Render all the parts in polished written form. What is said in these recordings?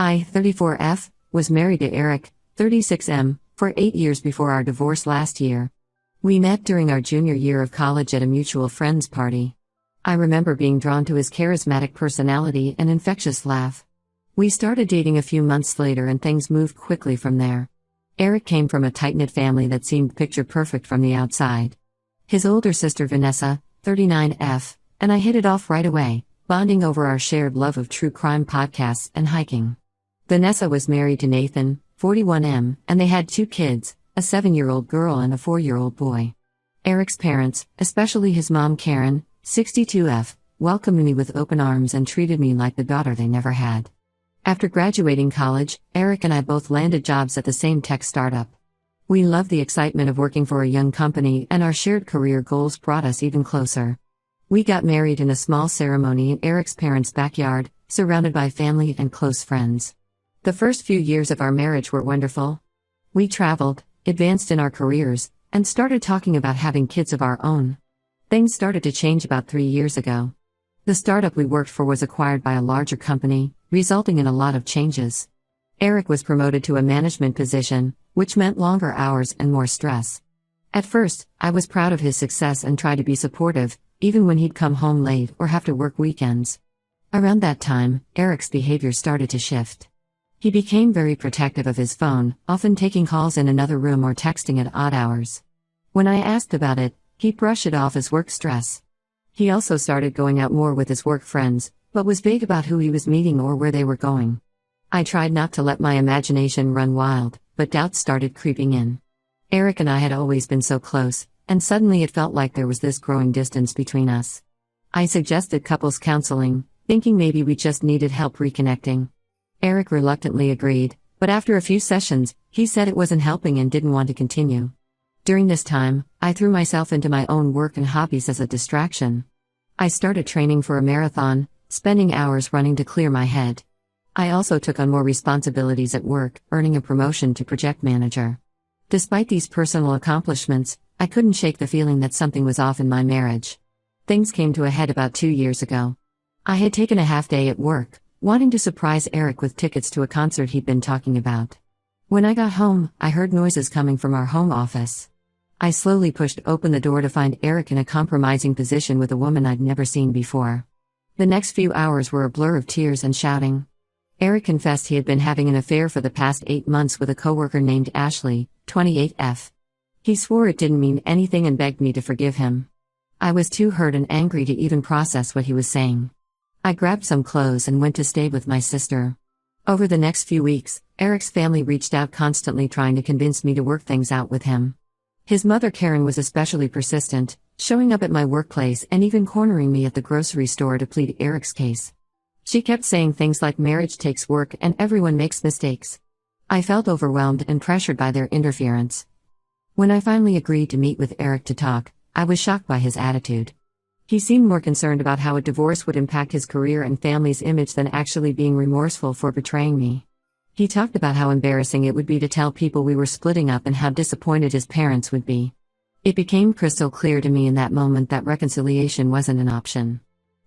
I, 34F, was married to Eric, 36M, for 8 years before our divorce last year. We met during our junior year of college at a mutual friends party. I remember being drawn to his charismatic personality and infectious laugh. We started dating a few months later and things moved quickly from there. Eric came from a tight-knit family that seemed picture-perfect from the outside. His older sister Vanessa, 39F, and I hit it off right away, bonding over our shared love of true crime podcasts and hiking. Vanessa was married to Nathan, 41M, and they had 2 kids, a 7-year-old girl and a 4-year-old boy. Eric's parents, especially his mom Karen, 62F, welcomed me with open arms and treated me like the daughter they never had. After graduating college, Eric and I both landed jobs at the same tech startup. We loved the excitement of working for a young company, and our shared career goals brought us even closer. We got married in a small ceremony in Eric's parents' backyard, surrounded by family and close friends. The first few years of our marriage were wonderful. We traveled, advanced in our careers, and started talking about having kids of our own. Things started to change about 3 years ago. The startup we worked for was acquired by a larger company, resulting in a lot of changes. Eric was promoted to a management position, which meant longer hours and more stress. At first, I was proud of his success and tried to be supportive, even when he'd come home late or have to work weekends. Around that time, Eric's behavior started to shift. He became very protective of his phone, often taking calls in another room or texting at odd hours. When I asked about it, he'd brush it off as work stress. He also started going out more with his work friends, but was vague about who he was meeting or where they were going. I tried not to let my imagination run wild, but doubts started creeping in. Eric and I had always been so close, and suddenly it felt like there was this growing distance between us. I suggested couples counseling, thinking maybe we just needed help reconnecting. Eric reluctantly agreed, but after a few sessions, he said it wasn't helping and didn't want to continue. During this time, I threw myself into my own work and hobbies as a distraction. I started training for a marathon, spending hours running to clear my head. I also took on more responsibilities at work, earning a promotion to project manager. Despite these personal accomplishments, I couldn't shake the feeling that something was off in my marriage. Things came to a head about 2 years ago. I had taken a half day at work, wanting to surprise Eric with tickets to a concert he'd been talking about. When I got home, I heard noises coming from our home office. I slowly pushed open the door to find Eric in a compromising position with a woman I'd never seen before. The next few hours were a blur of tears and shouting. Eric confessed he had been having an affair for the past 8 months with a coworker named Ashley, 28F. He swore it didn't mean anything and begged me to forgive him. I was too hurt and angry to even process what he was saying. I grabbed some clothes and went to stay with my sister. Over the next few weeks, Eric's family reached out constantly trying to convince me to work things out with him. His mother Karen was especially persistent, showing up at my workplace and even cornering me at the grocery store to plead Eric's case. She kept saying things like marriage takes work and everyone makes mistakes. I felt overwhelmed and pressured by their interference. When I finally agreed to meet with Eric to talk, I was shocked by his attitude. He seemed more concerned about how a divorce would impact his career and family's image than actually being remorseful for betraying me. He talked about how embarrassing it would be to tell people we were splitting up and how disappointed his parents would be. It became crystal clear to me in that moment that reconciliation wasn't an option.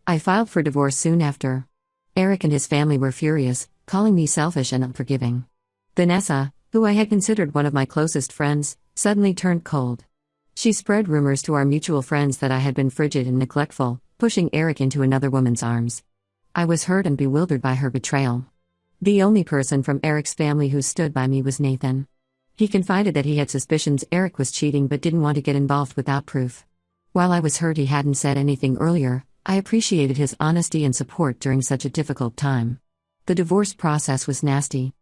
I filed for divorce soon after. Eric and his family were furious, calling me selfish and unforgiving. Vanessa, who I had considered one of my closest friends, suddenly turned cold. She spread rumors to our mutual friends that I had been frigid and neglectful, pushing Eric into another woman's arms. I was hurt and bewildered by her betrayal. The only person from Eric's family who stood by me was Nathan. He confided that he had suspicions Eric was cheating but didn't want to get involved without proof. While I was hurt he hadn't said anything earlier, I appreciated his honesty and support during such a difficult time. The divorce process was nasty.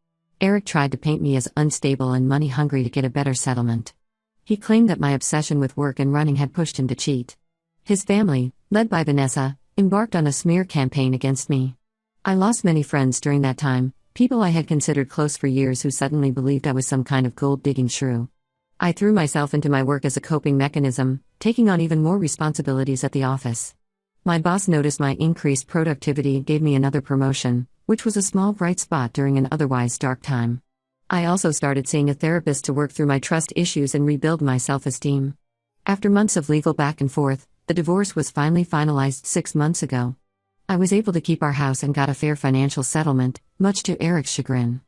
Eric tried to paint me as unstable and money-hungry to get a better settlement. He claimed that my obsession with work and running had pushed him to cheat. His family, led by Vanessa, embarked on a smear campaign against me. I lost many friends during that time, people I had considered close for years who suddenly believed I was some kind of gold-digging shrew. I threw myself into my work as a coping mechanism, taking on even more responsibilities at the office. My boss noticed my increased productivity and gave me another promotion, which was a small bright spot during an otherwise dark time. I also started seeing a therapist to work through my trust issues and rebuild my self-esteem. After months of legal back and forth, the divorce was finally finalized 6 months ago. I was able to keep our house and got a fair financial settlement, much to Eric's chagrin.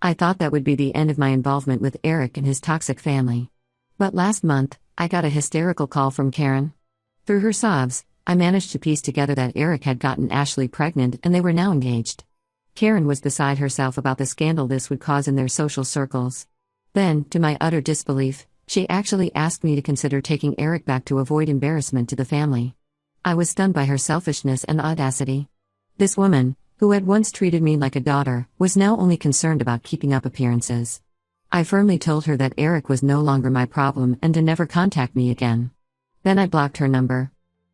I thought that would be the end of my involvement with Eric and his toxic family. But last month, I got a hysterical call from Karen. Through her sobs, I managed to piece together that Eric had gotten Ashley pregnant and they were now engaged. Karen was beside herself about the scandal this would cause in their social circles. Then, to my utter disbelief, she actually asked me to consider taking Eric back to avoid embarrassment to the family. I was stunned by her selfishness and audacity. This woman, who had once treated me like a daughter, was now only concerned about keeping up appearances. I firmly told her that Eric was no longer my problem and to never contact me again. Then I blocked her number.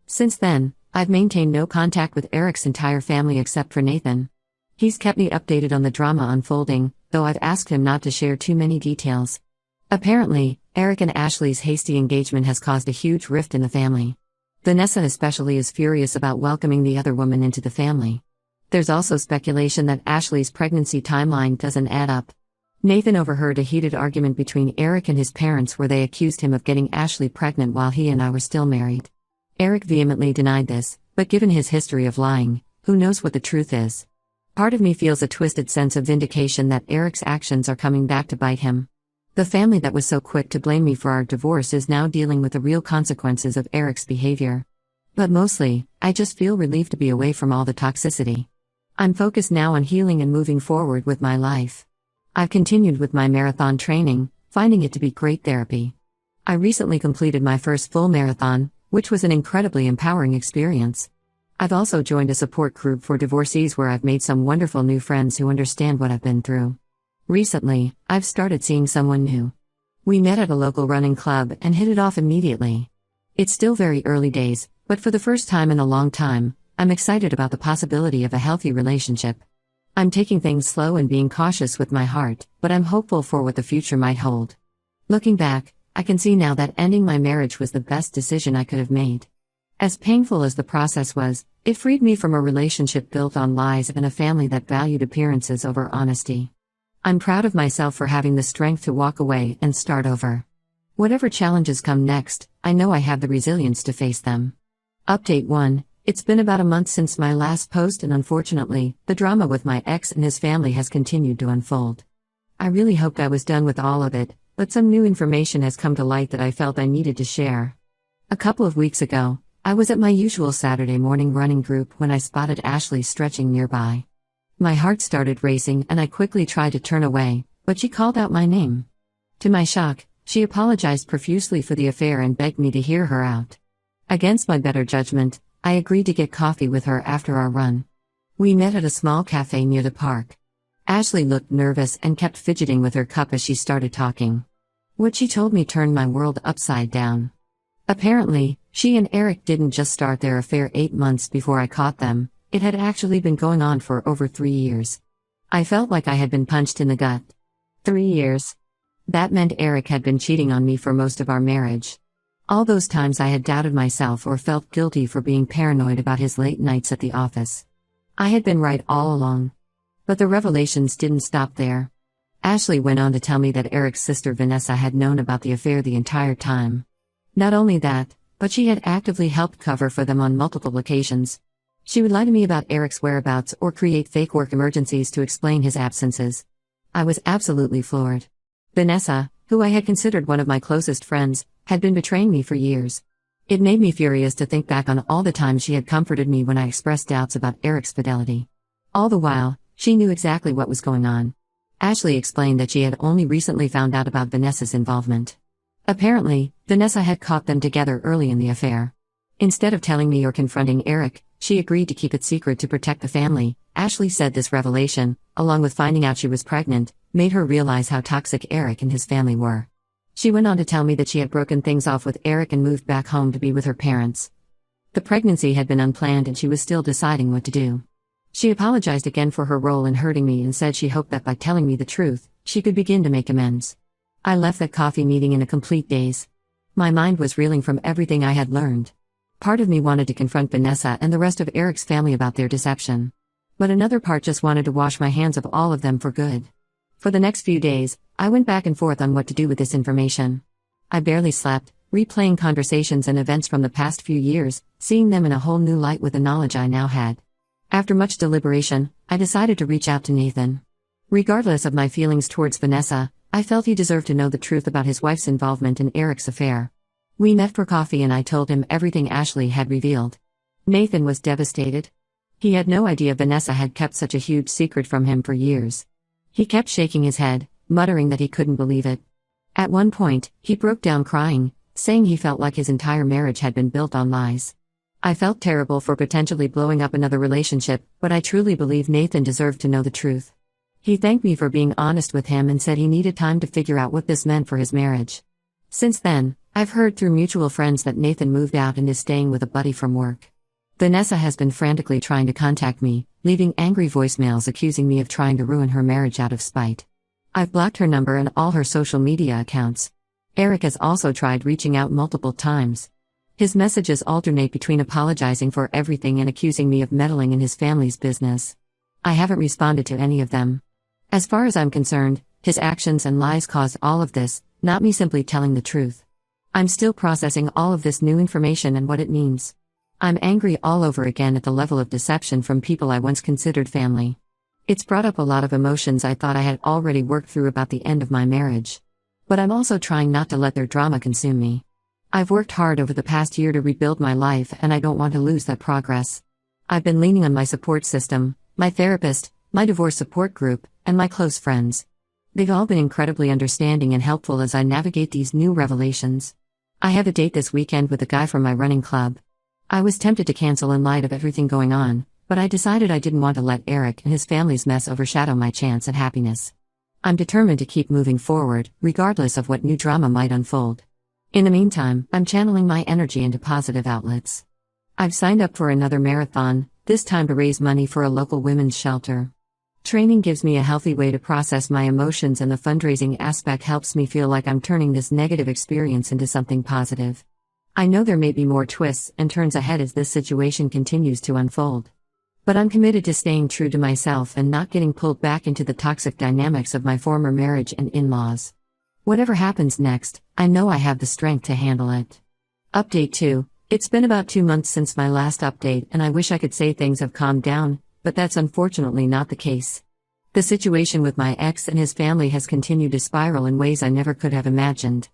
Since then, I've maintained no contact with Eric's entire family except for Nathan. He's kept me updated on the drama unfolding, though I've asked him not to share too many details. Apparently, Eric and Ashley's hasty engagement has caused a huge rift in the family. Vanessa especially is furious about welcoming the other woman into the family. There's also speculation that Ashley's pregnancy timeline doesn't add up. Nathan overheard a heated argument between Eric and his parents where they accused him of getting Ashley pregnant while he and I were still married. Eric vehemently denied this, but given his history of lying, who knows what the truth is? Part of me feels a twisted sense of vindication that Eric's actions are coming back to bite him. The family that was so quick to blame me for our divorce is now dealing with the real consequences of Eric's behavior. But mostly, I just feel relieved to be away from all the toxicity. I'm focused now on healing and moving forward with my life. I've continued with my marathon training, finding it to be great therapy. I recently completed my first full marathon, which was an incredibly empowering experience. I've also joined a support group for divorcees where I've made some wonderful new friends who understand what I've been through. Recently, I've started seeing someone new. We met at a local running club and hit it off immediately. It's still very early days, but for the first time in a long time, I'm excited about the possibility of a healthy relationship. I'm taking things slow and being cautious with my heart, but I'm hopeful for what the future might hold. Looking back, I can see now that ending my marriage was the best decision I could have made. As painful as the process was, it freed me from a relationship built on lies and a family that valued appearances over honesty. I'm proud of myself for having the strength to walk away and start over. Whatever challenges come next, I know I have the resilience to face them. Update 1. It's been about a month since my last post and unfortunately, the drama with my ex and his family has continued to unfold. I really hoped I was done with all of it, but some new information has come to light that I felt I needed to share. A couple of weeks ago, I was at my usual Saturday morning running group when I spotted Ashley stretching nearby. My heart started racing and I quickly tried to turn away, but she called out my name. To my shock, she apologized profusely for the affair and begged me to hear her out. Against my better judgment, I agreed to get coffee with her after our run. We met at a small cafe near the park. Ashley looked nervous and kept fidgeting with her cup as she started talking. What she told me turned my world upside down. Apparently, she and Eric didn't just start their affair 8 months before I caught them, it had actually been going on for over 3 years. I felt like I had been punched in the gut. 3 years. That meant Eric had been cheating on me for most of our marriage. All those times I had doubted myself or felt guilty for being paranoid about his late nights at the office. I had been right all along. But the revelations didn't stop there. Ashley went on to tell me that Eric's sister Vanessa had known about the affair the entire time. Not only that, but she had actively helped cover for them on multiple occasions. She would lie to me about Eric's whereabouts or create fake work emergencies to explain his absences. I was absolutely floored. Vanessa, who I had considered one of my closest friends, had been betraying me for years. It made me furious to think back on all the times she had comforted me when I expressed doubts about Eric's fidelity. All the while, she knew exactly what was going on. Ashley explained that she had only recently found out about Vanessa's involvement. Apparently, Vanessa had caught them together early in the affair. Instead of telling me or confronting Eric, she agreed to keep it secret to protect the family. Ashley said this revelation, along with finding out she was pregnant, made her realize how toxic Eric and his family were. She went on to tell me that she had broken things off with Eric and moved back home to be with her parents. The pregnancy had been unplanned and she was still deciding what to do. She apologized again for her role in hurting me and said she hoped that by telling me the truth, she could begin to make amends. I left that coffee meeting in a complete daze. My mind was reeling from everything I had learned. Part of me wanted to confront Vanessa and the rest of Eric's family about their deception. But another part just wanted to wash my hands of all of them for good. For the next few days, I went back and forth on what to do with this information. I barely slept, replaying conversations and events from the past few years, seeing them in a whole new light with the knowledge I now had. After much deliberation, I decided to reach out to Nathan. Regardless of my feelings towards Vanessa, I felt he deserved to know the truth about his wife's involvement in Eric's affair. We met for coffee and I told him everything Ashley had revealed. Nathan was devastated. He had no idea Vanessa had kept such a huge secret from him for years. He kept shaking his head, muttering that he couldn't believe it. At one point, he broke down crying, saying he felt like his entire marriage had been built on lies. I felt terrible for potentially blowing up another relationship, but I truly believe Nathan deserved to know the truth. He thanked me for being honest with him and said he needed time to figure out what this meant for his marriage. Since then, I've heard through mutual friends that Nathan moved out and is staying with a buddy from work. Vanessa has been frantically trying to contact me, leaving angry voicemails accusing me of trying to ruin her marriage out of spite. I've blocked her number and all her social media accounts. Eric has also tried reaching out multiple times. His messages alternate between apologizing for everything and accusing me of meddling in his family's business. I haven't responded to any of them. As far as I'm concerned, his actions and lies caused all of this, not me simply telling the truth. I'm still processing all of this new information and what it means. I'm angry all over again at the level of deception from people I once considered family. It's brought up a lot of emotions I thought I had already worked through about the end of my marriage. But I'm also trying not to let their drama consume me. I've worked hard over the past year to rebuild my life and I don't want to lose that progress. I've been leaning on my support system, my therapist, my divorce support group, and my close friends. They've all been incredibly understanding and helpful as I navigate these new revelations. I have a date this weekend with a guy from my running club. I was tempted to cancel in light of everything going on, but I decided I didn't want to let Eric and his family's mess overshadow my chance at happiness. I'm determined to keep moving forward, regardless of what new drama might unfold. In the meantime, I'm channeling my energy into positive outlets. I've signed up for another marathon, this time to raise money for a local women's shelter. Training gives me a healthy way to process my emotions and the fundraising aspect helps me feel like I'm turning this negative experience into something positive. I know there may be more twists and turns ahead as this situation continues to unfold. But I'm committed to staying true to myself and not getting pulled back into the toxic dynamics of my former marriage and in-laws. Whatever happens next, I know I have the strength to handle it. Update 2. It's been about 2 months since my last update and I wish I could say things have calmed down, but that's unfortunately not the case. The situation with my ex and his family has continued to spiral in ways I never could have imagined.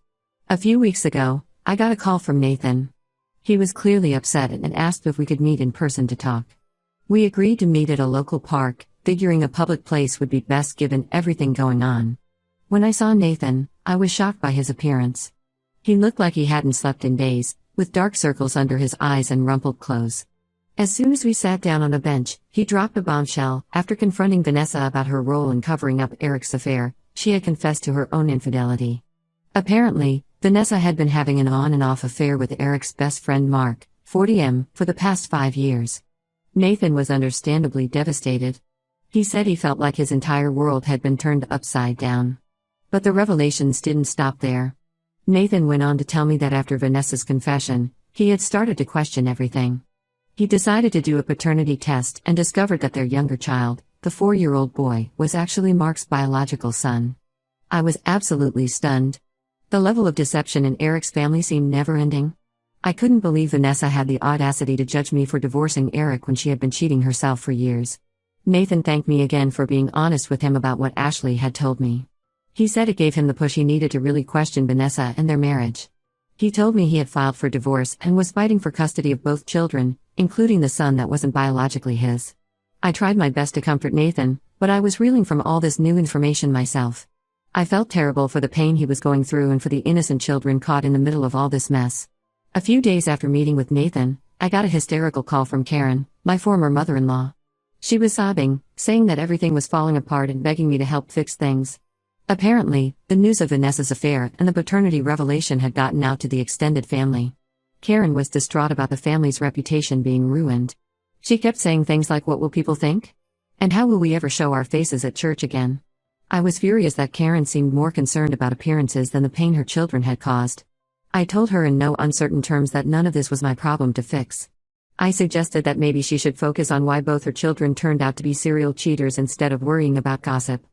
A few weeks ago, I got a call from Nathan. He was clearly upset and asked if we could meet in person to talk. We agreed to meet at a local park, figuring a public place would be best given everything going on. When I saw Nathan, I was shocked by his appearance. He looked like he hadn't slept in days, with dark circles under his eyes and rumpled clothes. As soon as we sat down on a bench, he dropped a bombshell. After confronting Vanessa about her role in covering up Eric's affair, she had confessed to her own infidelity. Apparently, Vanessa had been having an on and off affair with Eric's best friend Mark, 40M, for the past 5 years. Nathan was understandably devastated. He said he felt like his entire world had been turned upside down. But the revelations didn't stop there. Nathan went on to tell me that after Vanessa's confession, he had started to question everything. He decided to do a paternity test and discovered that their younger child, the 4-year-old boy, was actually Mark's biological son. I was absolutely stunned. The level of deception in Eric's family seemed never-ending. I couldn't believe Vanessa had the audacity to judge me for divorcing Eric when she had been cheating herself for years. Nathan thanked me again for being honest with him about what Ashley had told me. He said it gave him the push he needed to really question Vanessa and their marriage. He told me he had filed for divorce and was fighting for custody of both children, including the son that wasn't biologically his. I tried my best to comfort Nathan, but I was reeling from all this new information myself. I felt terrible for the pain he was going through and for the innocent children caught in the middle of all this mess. A few days after meeting with Nathan, I got a hysterical call from Karen, my former mother-in-law. She was sobbing, saying that everything was falling apart and begging me to help fix things. Apparently, the news of Vanessa's affair and the paternity revelation had gotten out to the extended family. Karen was distraught about the family's reputation being ruined. She kept saying things like, "What will people think? And how will we ever show our faces at church again?" I was furious that Karen seemed more concerned about appearances than the pain her children had caused. I told her in no uncertain terms that none of this was my problem to fix. I suggested that maybe she should focus on why both her children turned out to be serial cheaters instead of worrying about gossip.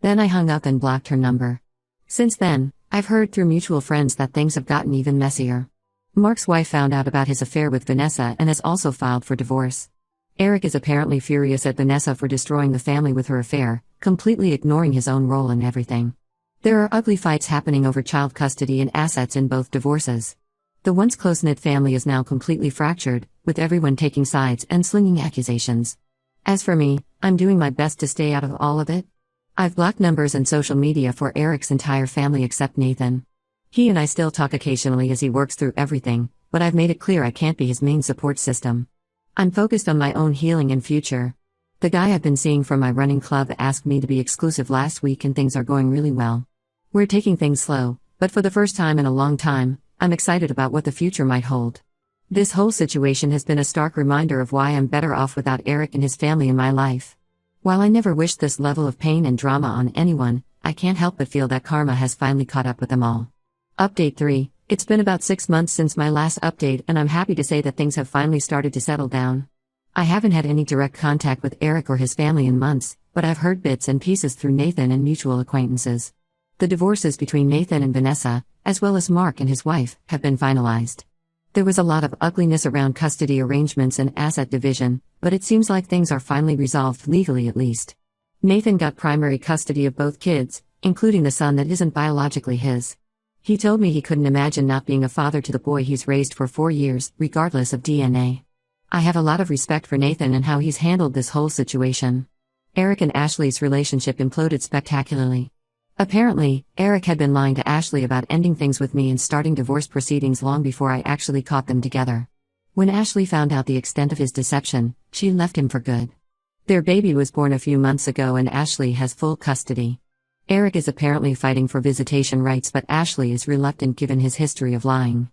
Then I hung up and blocked her number. Since then, I've heard through mutual friends that things have gotten even messier. Mark's wife found out about his affair with Vanessa and has also filed for divorce. Eric is apparently furious at Vanessa for destroying the family with her affair, completely ignoring his own role in everything. There are ugly fights happening over child custody and assets in both divorces. The once close-knit family is now completely fractured, with everyone taking sides and slinging accusations. As for me, I'm doing my best to stay out of all of it. I've blocked numbers and social media for Eric's entire family except Nathan. He and I still talk occasionally as he works through everything, but I've made it clear I can't be his main support system. I'm focused on my own healing and future. The guy I've been seeing from my running club asked me to be exclusive last week and things are going really well. We're taking things slow, but for the first time in a long time, I'm excited about what the future might hold. This whole situation has been a stark reminder of why I'm better off without Eric and his family in my life. While I never wished this level of pain and drama on anyone, I can't help but feel that karma has finally caught up with them all. Update 3. It's been about 6 months since my last update and I'm happy to say that things have finally started to settle down. I haven't had any direct contact with Eric or his family in months, but I've heard bits and pieces through Nathan and mutual acquaintances. The divorces between Nathan and Vanessa, as well as Mark and his wife, have been finalized. There was a lot of ugliness around custody arrangements and asset division, but it seems like things are finally resolved legally at least. Nathan got primary custody of both kids, including the son that isn't biologically his. He told me he couldn't imagine not being a father to the boy he's raised for 4 years, regardless of DNA. I have a lot of respect for Nathan and how he's handled this whole situation. Eric and Ashley's relationship imploded spectacularly. Apparently, Eric had been lying to Ashley about ending things with me and starting divorce proceedings long before I actually caught them together. When Ashley found out the extent of his deception, she left him for good. Their baby was born a few months ago and Ashley has full custody. Eric is apparently fighting for visitation rights, but Ashley is reluctant given his history of lying.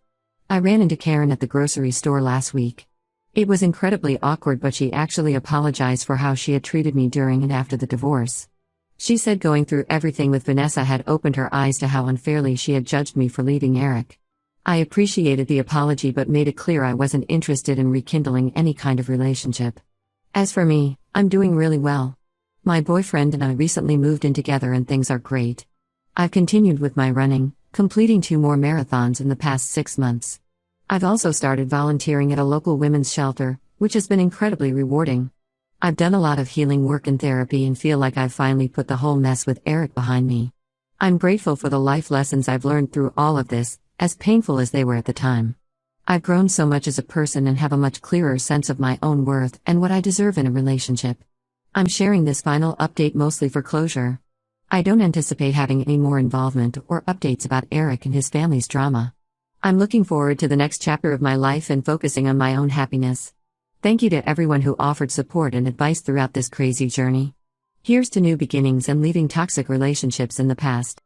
I ran into Karen at the grocery store last week. It was incredibly awkward, but she actually apologized for how she had treated me during and after the divorce. She said going through everything with Vanessa had opened her eyes to how unfairly she had judged me for leaving Eric. I appreciated the apology but made it clear I wasn't interested in rekindling any kind of relationship. As for me, I'm doing really well. My boyfriend and I recently moved in together and things are great. I've continued with my running, completing 2 more marathons in the past 6 months. I've also started volunteering at a local women's shelter, which has been incredibly rewarding. I've done a lot of healing work and therapy and feel like I've finally put the whole mess with Eric behind me. I'm grateful for the life lessons I've learned through all of this, as painful as they were at the time. I've grown so much as a person and have a much clearer sense of my own worth and what I deserve in a relationship. I'm sharing this final update mostly for closure. I don't anticipate having any more involvement or updates about Eric and his family's drama. I'm looking forward to the next chapter of my life and focusing on my own happiness. Thank you to everyone who offered support and advice throughout this crazy journey. Here's to new beginnings and leaving toxic relationships in the past.